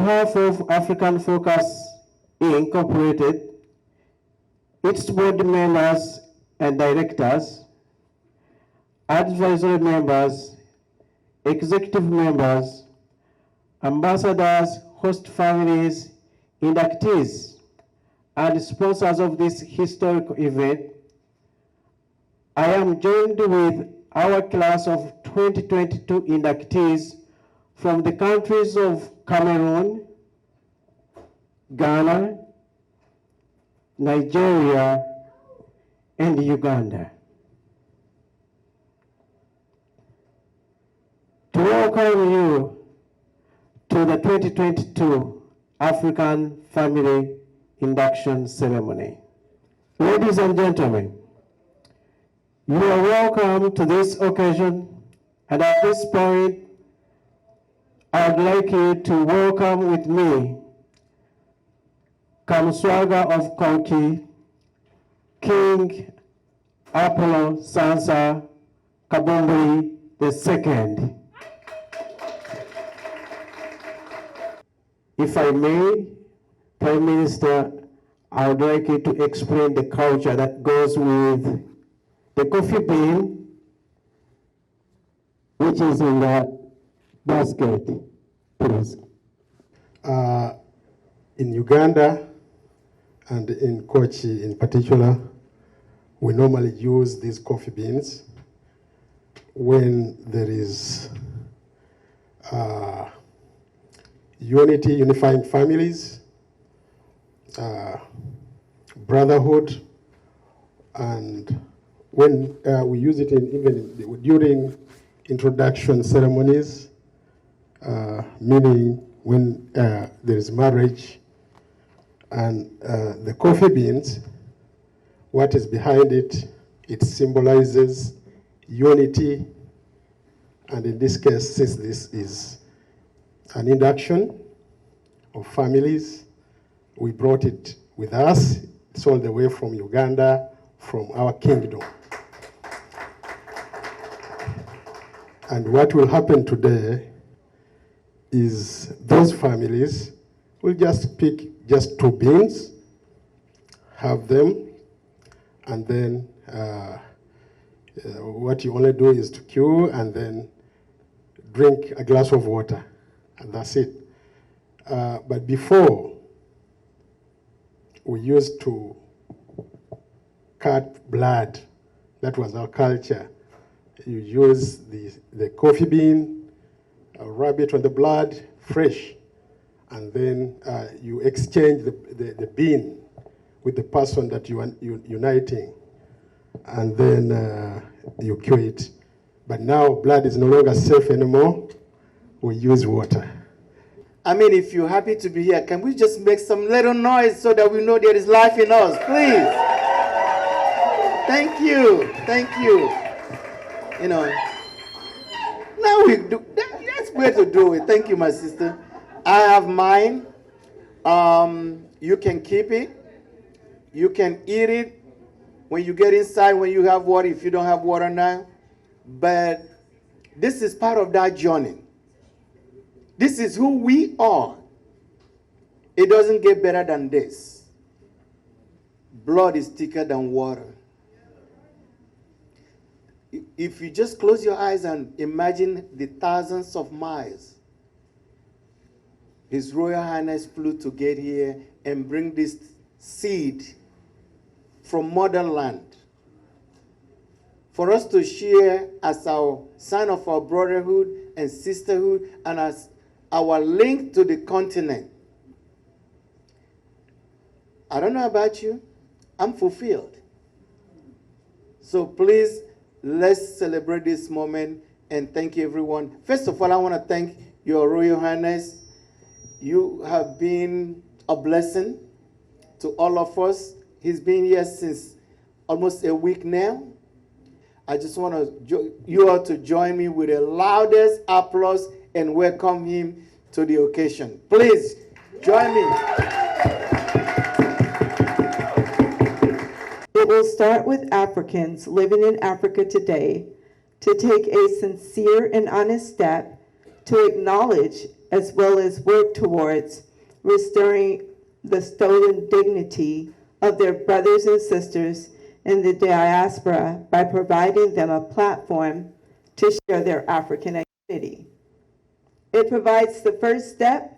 behalf of African Focus Incorporated, its board members and directors, advisory members, executive members, ambassadors, host families, inductees, and sponsors of this historic event, I am joined with our class of 2022 inductees from the countries of Cameroon, Ghana, Nigeria, and Uganda. To welcome you to the 2022 African Family Induction Ceremony. Ladies and gentlemen, you are welcome to this occasion, and at this point, I'd like you to welcome with me Kamswaga of Konki, King Apollo Sansa Kabombori II. If I may, Prime Minister, I would like you to explain the culture that goes with the coffee bean, which is in the basket, please. In Uganda and in Kochi in particular, we normally use these coffee beans when there is unity, unifying families, brotherhood, and when we use it even during introduction ceremonies, meaning when there is marriage, and the coffee beans, what is behind it, it symbolizes unity, and in this case, since this is an induction of families, we brought it with us. It's all the way from Uganda, from our kingdom. And what will happen today is those families will just pick just 2 beans, have them, and then what you only do is to queue and then drink a glass of water, and that's it. But before, we used to cut blood. That was our culture. You use the coffee bean, rub it on the blood, fresh, and then you exchange the bean with the person that you are uniting, and then you cure it. But now blood is no longer safe anymore. We use water. I mean, if you're happy to be here, can we just make some little noise so that we know there is life in us, please? Thank you, thank you. You know, now we do, that's way to do it. Thank you, my sister. I have mine. You can keep it. You can eat it when you get inside, when you have water, if you don't have water now. But this is part of that journey. This is who we are. It doesn't get better than this. Blood is thicker than water. If you just close your eyes and imagine the thousands of miles His Royal Highness flew to get here and bring this seed from motherland for us to share as our sign of our brotherhood and sisterhood and as our link to the continent. I don't know about you, I'm fulfilled. So please, let's celebrate this moment and thank you, everyone. First of all, I want to thank Your Royal Highness. You have been a blessing to all of us. He's been here since almost a week now. I just want you all to join me with the loudest applause and welcome him to the occasion. Please join me. It will start with Africans living in Africa today to take a sincere and honest step to acknowledge as well as work towards restoring the stolen dignity of their brothers and sisters in the diaspora by providing them a platform to share their African identity. It provides the first step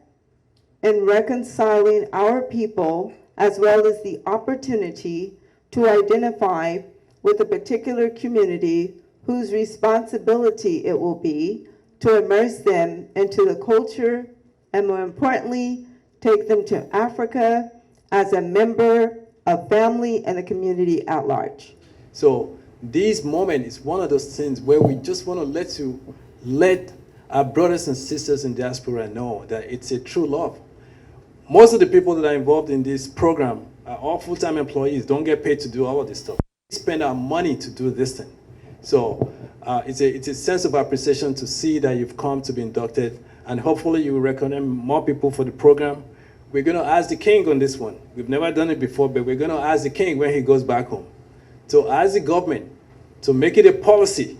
in reconciling our people, as well as the opportunity to identify with a particular community whose responsibility it will be to immerse them into the culture and, more importantly, take them to Africa as a member of family and the community at large. So this moment is one of those things where we just want to let our brothers and sisters in diaspora know that it's a true love. Most of the people that are involved in this program are all full-time employees, don't get paid to do all of this stuff. We spend our money to do this thing. So it's a sense of appreciation to see that you've come to be inducted, and hopefully you will recommend more people for the program. We're going to ask the king on this one. We've never done it before, but we're going to ask the king when he goes back home to ask the government to make it a policy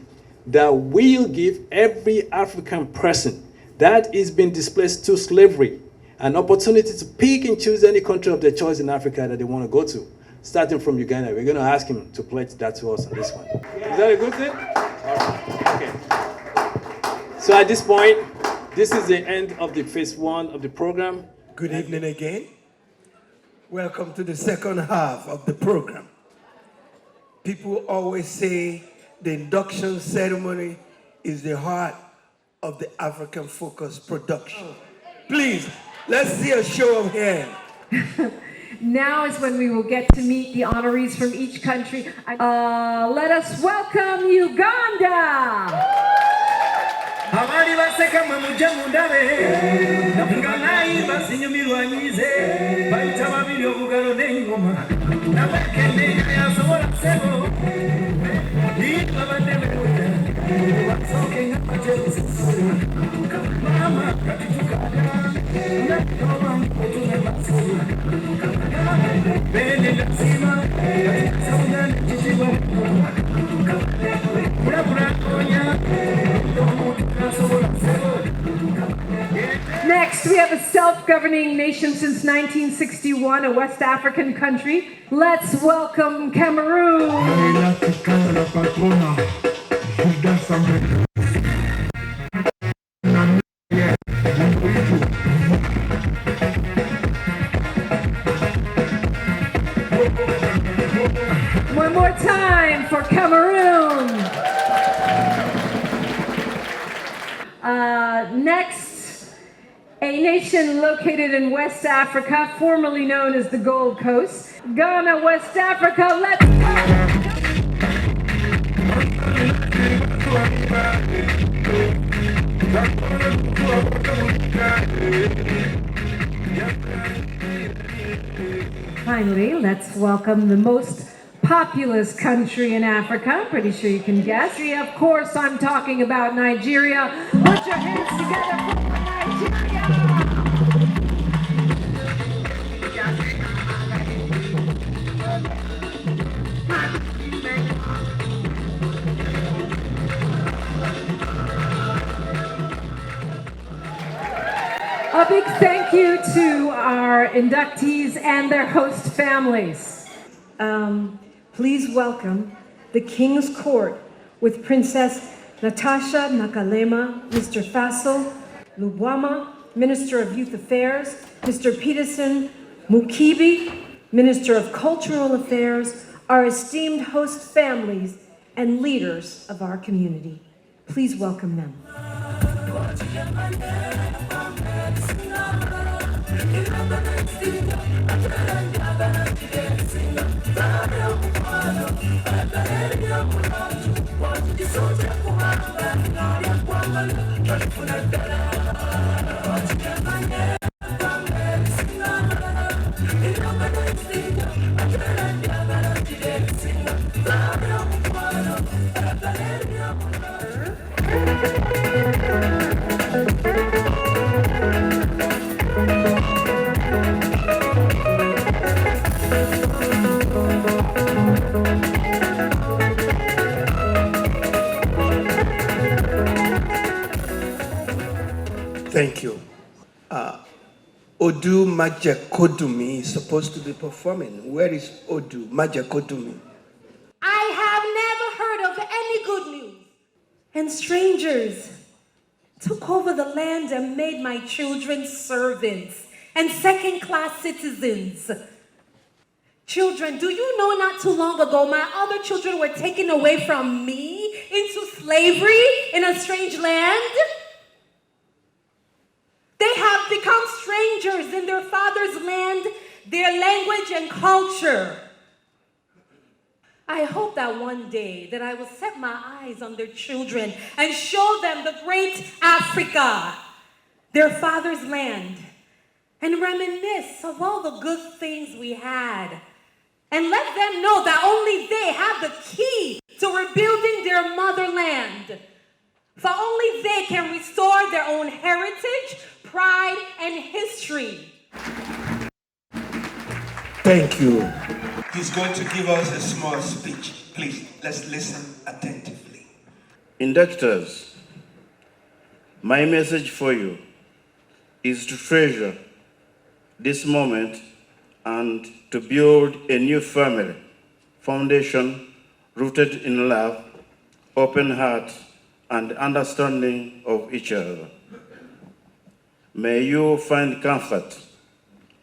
that will give every African person that is being displaced to slavery an opportunity to pick and choose any country of their choice in Africa that they want to go to, starting from Uganda. We're going to ask him to pledge that to us on this one. Is that a good thing? All right. Okay. So at this point, this is the end of the phase 1 of the program. Good evening again. Welcome to the second half of the program. People always say the induction ceremony is the heart of the African focused production. Please, let's see a show of hands. Now is when we will get to meet the honorees from each country. Let us welcome Uganda. Abali baseka mwe mujje mundabe namuganai basinyumirwanyize bayita babiri obugalo n'engoma nabakende yasobola sebo babadde bekoja basoke nga bajerusi mama katitukada natoba mkotune basi bende nasima sauna nchichiwa kula konya. Next, we have a self-governing nation since 1961, a West African country. Let's welcome Cameroon. One more time for Cameroon. Next, a nation located in West Africa, formerly known as the Gold Coast. Ghana, West Africa, let's Finally, let's welcome the most populous country in Africa. I'm pretty sure you can guess. Of course, I'm talking about Nigeria. Put your hands together for Nigeria! A big thank you to our inductees and their host families. Please welcome the King's Court with Princess Natasha Nakalema, Mr. Faisal Lubwama, Minister of Youth Affairs, Mr. Peterson Mukibi, Minister of Cultural Affairs, our esteemed host families, and leaders of our community. Please welcome them. Thank you. Majekodumi is supposed to be performing. Where is Odu, Majekodumi? I have never heard of any good news. And strangers took over the land and made my children servants and second-class citizens. Children, do you know not too long ago, my other children were taken away from me into slavery in a strange land? They have become strangers in their father's land, their language and culture. I hope that one day that I will set my eyes on their children and show them the great Africa, their father's land, and reminisce of all the good things we had. And let them know that only they have the key to rebuilding their motherland. For only they can restore their own heritage, pride, and history. Thank you. He's going to give us a small speech. Please, let's listen attentively. Inductors, my message for you is to treasure this moment and to build a new family foundation rooted in love, open heart, and understanding of each other. May you find comfort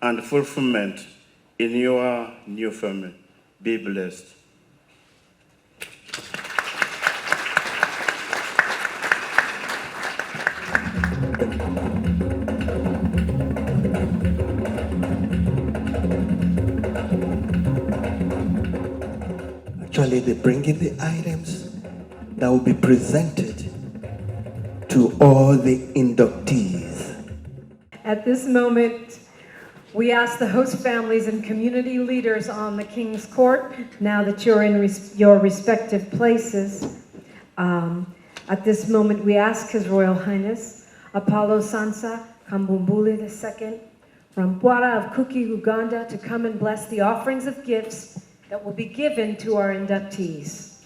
and fulfillment in your new family. Be blessed. Actually, they bring in the items that will be presented to all the inductees. At this moment, we ask the host families and community leaders on the King's Court, now that you're in your respective places, at this moment we ask His Royal Highness Apollo Sansa Kambumbule II from Bwara of Kuki, Uganda, to come and bless the offerings of gifts that will be given to our inductees.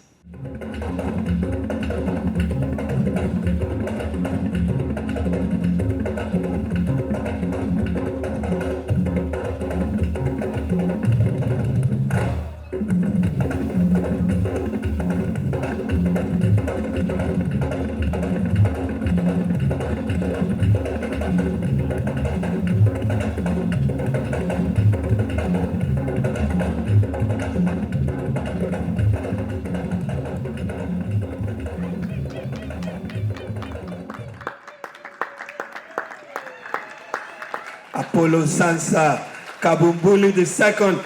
Apollo Sansa Kabumbuli II,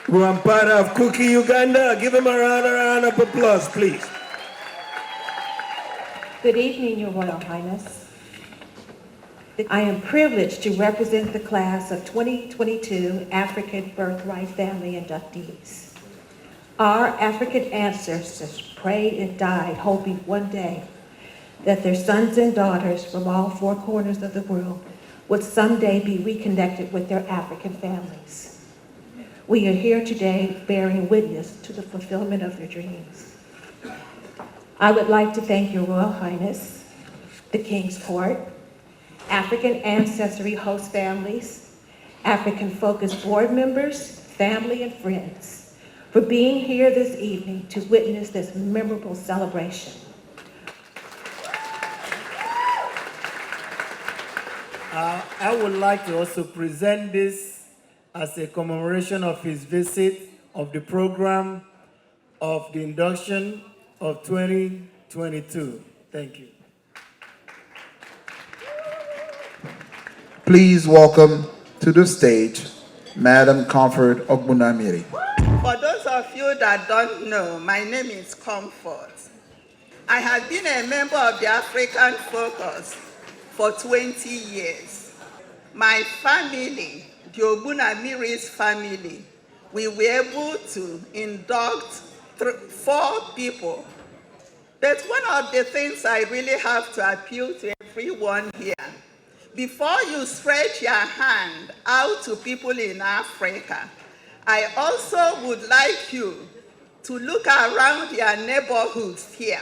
Rwampara of Kuki, Uganda. Give him a round of applause, please. Good evening, Your Royal Highness. I am privileged to represent the class of 2022 African Birthright Family inductees. Our African ancestors prayed and died hoping one day that their sons and daughters from all four corners of the world would someday be reconnected with their African families. We are here today bearing witness to the fulfillment of their dreams. I would like to thank Your Royal Highness, the King's Court, African Ancestry host families, African-focused board members, family, and friends for being here this evening to witness this memorable celebration. I would like to also present this as a commemoration of his visit of the program of the induction of 2022. Thank you. Please welcome to the stage Madam Comfort Ogbunamiri. For those of you that don't know, my name is Comfort. I have been a member of the African Focus for 20 years. My family, the Ogbunamiri's family, we were able to induct 4 people. But one of the things I really have to appeal to everyone here, before you stretch your hand out to people in Africa, I also would like you to look around your neighborhoods here.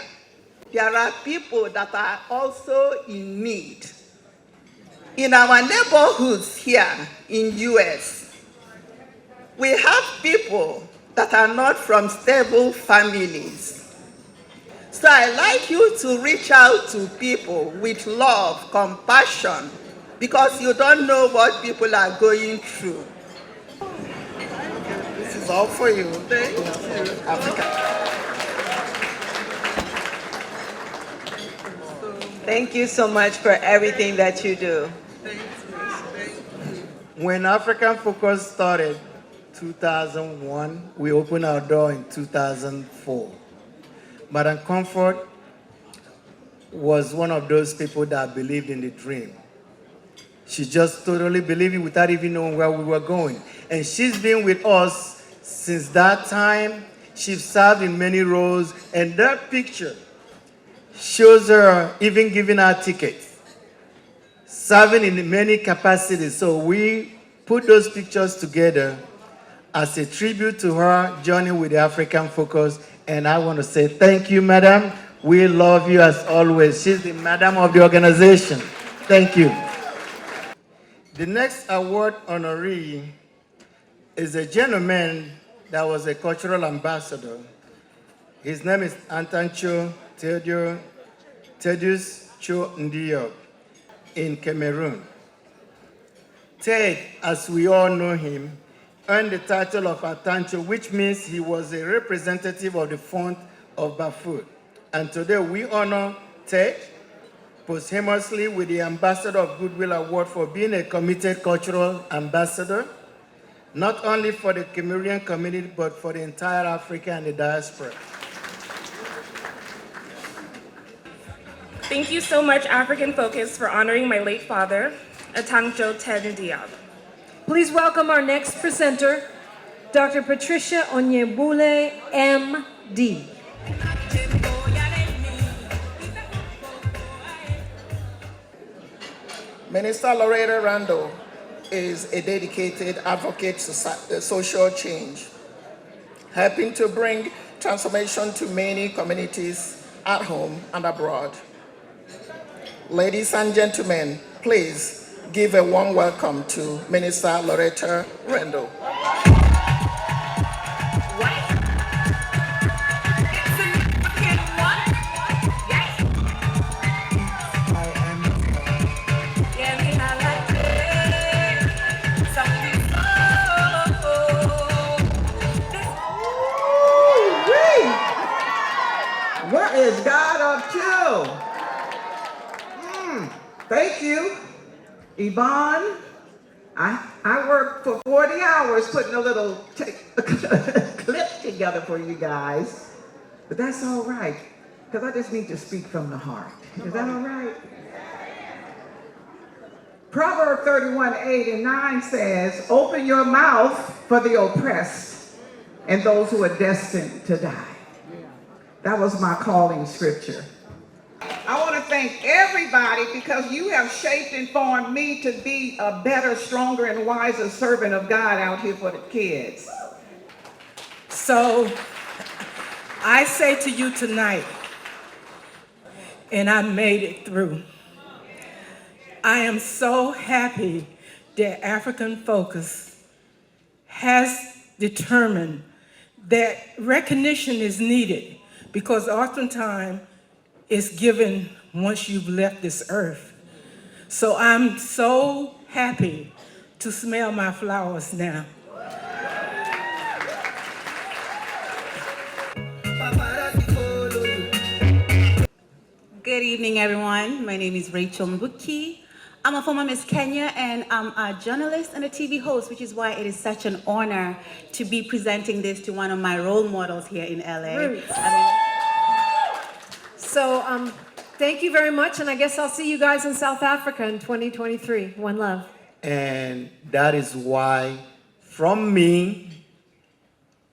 There are people that are also in need. In our neighborhoods here in US, we have people that are not from stable families. So I'd like you to reach out to people with love, compassion, because you don't know what people are going through. This is all for you. Thank you. Africa. Thank you so much for everything that you do. When African Focus started 2001, we opened our door in 2004. Madam Comfort was one of those people that believed in the dream. She just totally believed it without even knowing where we were going. And she's been with us since that time. She's served in many roles, and that picture shows her even giving our tickets, serving in many capacities. So we put those pictures together as a tribute to her journey with the African Focus. And I want to say thank you, madam. We love you as always. She's the madam of the organization. Thank you. The next award honoree is a gentleman that was a cultural ambassador. His name is Antancho Tedious Cho Ndiyo in Cameroon. Ted, as we all know him, earned the title of Atancho, which means he was a representative of the font of Bafut. And today we honor Ted posthumously with the Ambassador of Goodwill Award for being a committed cultural ambassador, not only for the Cameroonian community, but for the entire Africa and the diaspora. Thank you so much, African Focus, for honoring my late father, Atancho Ted Diab. Please welcome our next presenter, Dr. Patricia Onyebule, M.D. Minister Loretta Randall is a dedicated advocate to social change, helping to bring transformation to many communities at home and abroad. Ladies and gentlemen, please give a warm welcome to Minister Loretta Randall. What is God up to? Thank you, Yvonne. I worked for 40 hours putting a little clip together for you guys, but that's all right, because I just need to speak from the heart. Is that all right? Proverbs 31:8-9 says, "Open your mouth for the oppressed and those who are destined to die." That was my calling scripture. I want to thank everybody because you have shaped and formed me to be a better, stronger, and wiser servant of God out here for the kids. So I say to you tonight, and I made it through, I am so happy that African Focus has determined that recognition is needed, because oftentimes it's given once you've left this earth. So I'm so happy to smell my flowers now. Good evening, everyone. My name is Rachel Mbuki. I'm a former Miss Kenya, and I'm a journalist and a TV host, which is why it is such an honor to be presenting this to one of my role models here in LA. So thank you very much, and I guess I'll see you guys in South Africa in 2023. One love. And that is why, from me,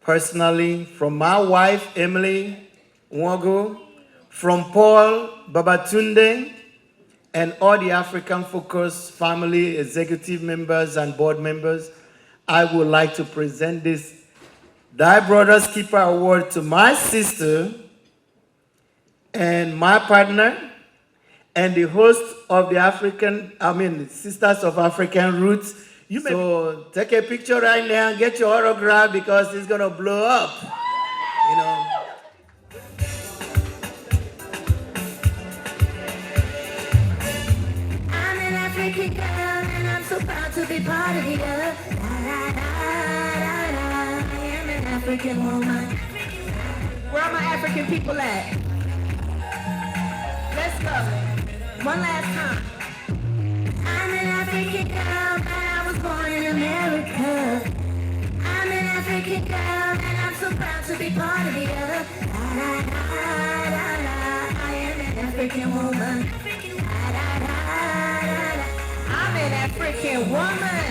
personally, from my wife, Emily Nwogo, from Paul Babatunde, and all the African Focus family, executive members and board members, I would like to present this Thy Brother's Keeper Award to my sister and my partner, and the host of the Sisters of African Roots. So take a picture right now and get your autograph because it's gonna blow up. You know. I'm an African girl and I'm so proud to be part of it. I am an African woman. Where are my African people at? Let's go. One last time. I'm an African girl, but I was born in America. I'm an African girl and I'm so proud to be part of it. I am an African woman. I'm an African woman.